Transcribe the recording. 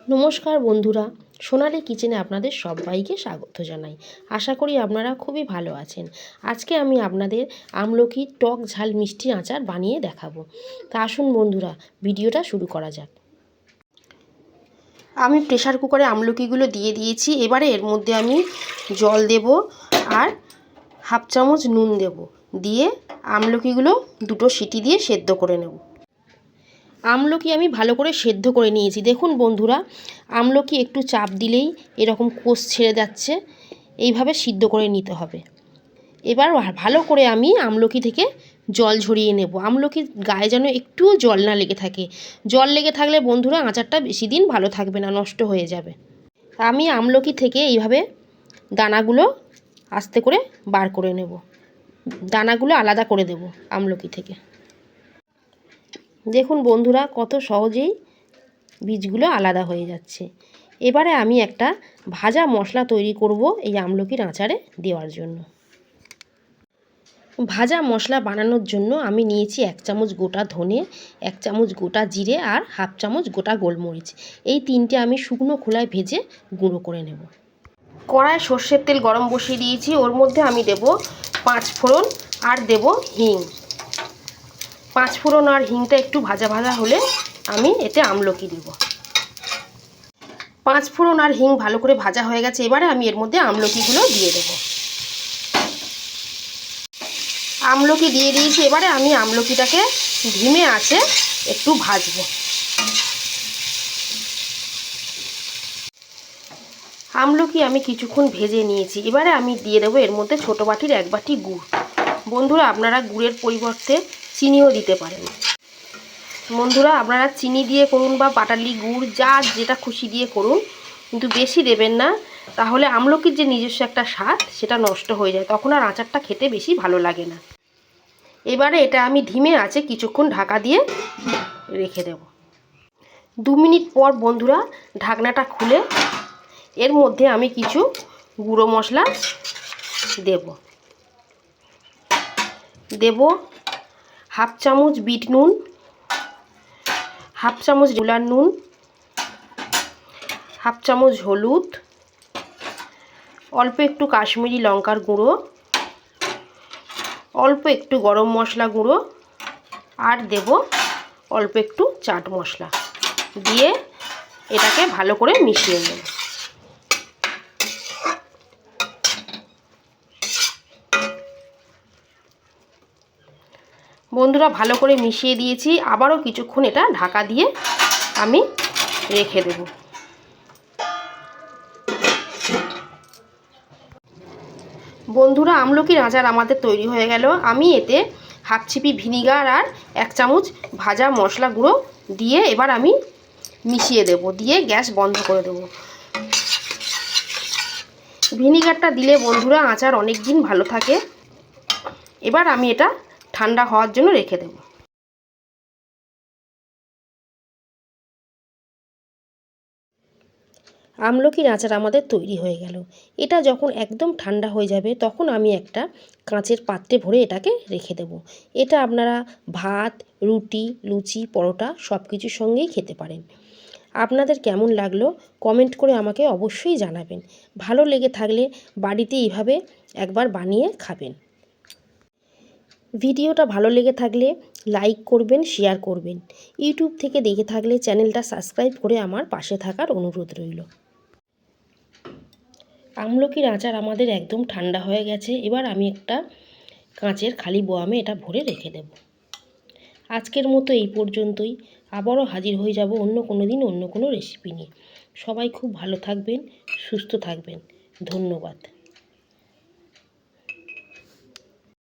নমস্কার বন্ধুরা, সোনালী কিচেনে আপনাদের সবাইকে স্বাগত জানাই। আশা করি আপনারা খুবই ভালো আছেন। আজকে আমি আপনাদের আমলকির টক ঝাল মিষ্টি আচার বানিয়ে দেখাবো। তা আসুন বন্ধুরা, ভিডিওটা শুরু করা যাক। আমি প্রেসার কুকারে আমলকিগুলো দিয়ে দিয়েছি। এবারে এর মধ্যে আমি জল দেব আর হাফ চামচ নুন দেব, দিয়ে আমলকিগুলো দুটো সিটি দিয়ে সেদ্ধ করে নেব। আমলকি আমি ভালো করে সেদ্ধ করে নিয়েছি। দেখুন বন্ধুরা, আমলকি একটু চাপ দিলেই এরকম কোষ ছেড়ে যাচ্ছে। এইভাবে সিদ্ধ করে নিতে হবে। এবার ভালো করে আমি আমলকি থেকে জল ঝরিয়ে নেব। আমলকির গায়ে যেন একটুও জল না লেগে থাকে। জল লেগে থাকলে বন্ধুরা আচারটা বেশি দিন ভালো থাকবে না, নষ্ট হয়ে যাবে। আমি আমলকি থেকে এইভাবে দানাগুলো আস্তে করে বার করে নেব। দানাগুলো আলাদা করে দেব আমলকি থেকে। দেখুন বন্ধুরা, কত সহজেই বীজগুলো আলাদা হয়ে যাচ্ছে। এবারে আমি একটা ভাজা মশলা তৈরি করব এই আমলকির আচারে দেওয়ার জন্য। ভাজা মশলা বানানোর জন্য আমি নিয়েছি 1 চামচ গোটা ধনে, 1 চামচ গোটা জিরে আর হাফ চামচ গোটা গোলমরিচ। এই তিনটে আমি শুকনো খোলায় ভেজে গুঁড়ো করে নেব। কড়ায় সর্ষের তেল গরম বসিয়ে দিয়েছি। ওর মধ্যে আমি দেব 5 ফোড়ন আর দেব হিং। 5 ফোড়ন আর হিংটা একটু ভাজা ভাজা হলে আমি এতে আমলকি দেব। 5 ফোড়ন আর হিং ভালো করে ভাজা হয়ে গেছে। এবারে আমি এর মধ্যে আমলকিগুলো দিয়ে দেব। আমলকি দিয়ে দিয়েছি। এবারে আমি আমলকিটাকে ধিমে আঁচে একটু ভাজবো। আমলকি আমি কিছুক্ষণ ভেজে নিয়েছি। এবারে আমি দিয়ে দেবো এর মধ্যে ছোটো বাটির 1 বাটি গুড়। বন্ধুরা, আপনারা গুড়ের পরিবর্তে চিনিও দিতে পারেন। বন্ধুরা, আপনারা চিনি দিয়ে করুন বা পাটালি গুড়, যা যেটা খুশি দিয়ে করুন, কিন্তু বেশি দেবেন না, তাহলে আমলকির যে নিজস্ব একটা স্বাদ সেটা নষ্ট হয়ে যায়, তখন আর আচারটা খেতে বেশি ভালো লাগে না। এবারে এটা আমি ধিমে আঁচে কিছুক্ষণ ঢাকা দিয়ে রেখে দেব। 2 মিনিট পর বন্ধুরা ঢাকনাটা খুলে এর মধ্যে আমি কিছু গুঁড়ো মশলা দেব হাফ চামচ বিট নুন, হাফ চামচ গুলার নুন, হাফ চামচ হলুদ, অল্প একটু কাশ্মীরি লঙ্কার গুঁড়ো, অল্প একটু গরম মশলা গুঁড়ো আর দেব অল্প একটু চাট মশলা, দিয়ে এটাকে ভালো করে মিশিয়ে নেব। বন্ধুরা, ভালো করে মিশিয়ে দিয়েছি। আবারও কিছুক্ষণ এটা ঢাকা দিয়ে আমি রেখে দেব। বন্ধুরা, আমলকির আচার আমাদের তৈরি হয়ে গেল। আমি এতে হাফ চিপি ভিনিগার আর 1 চামচ ভাজা মশলা গুঁড়ো দিয়ে এবার আমি মিশিয়ে দেব, দিয়ে গ্যাস বন্ধ করে দেব। ভিনিগারটা দিলে বন্ধুরা আচার অনেক দিন ভালো থাকে। এবার আমি এটা ঠান্ডা হওয়ার জন্য রেখে দেব। আমলকির আচার আমাদের তৈরি হয়ে গেল। এটা যখন একদম ঠান্ডা হয়ে যাবে তখন আমি একটা কাঁচের পাত্রে ভরে এটাকে রেখে দেব। এটা আপনারা ভাত, রুটি, লুচি, পরোটা সব কিছুর সঙ্গেই খেতে পারেন। আপনাদের কেমন লাগলো কমেন্ট করে আমাকে অবশ্যই জানাবেন। ভালো লেগে থাকলে বাড়িতে এইভাবে একবার বানিয়ে খাবেন। ভিডিওটা ভালো লেগে থাকলে লাইক করবেন, শেয়ার করবেন। ইউটিউব থেকে দেখে থাকলে চ্যানেলটা সাবস্ক্রাইব করে আমার পাশে থাকার অনুরোধ রইল। আমলকির আচার আমাদের একদম ঠান্ডা হয়ে গেছে। এবার আমি একটা কাঁচের খালি বয়ামে এটা ভরে রেখে দেব। আজকের মতো এই পর্যন্তই। আবারও হাজির হয়ে যাব অন্য কোনো দিন অন্য কোনো রেসিপি নিয়ে। সবাই খুব ভালো থাকবেন, সুস্থ থাকবেন। ধন্যবাদ।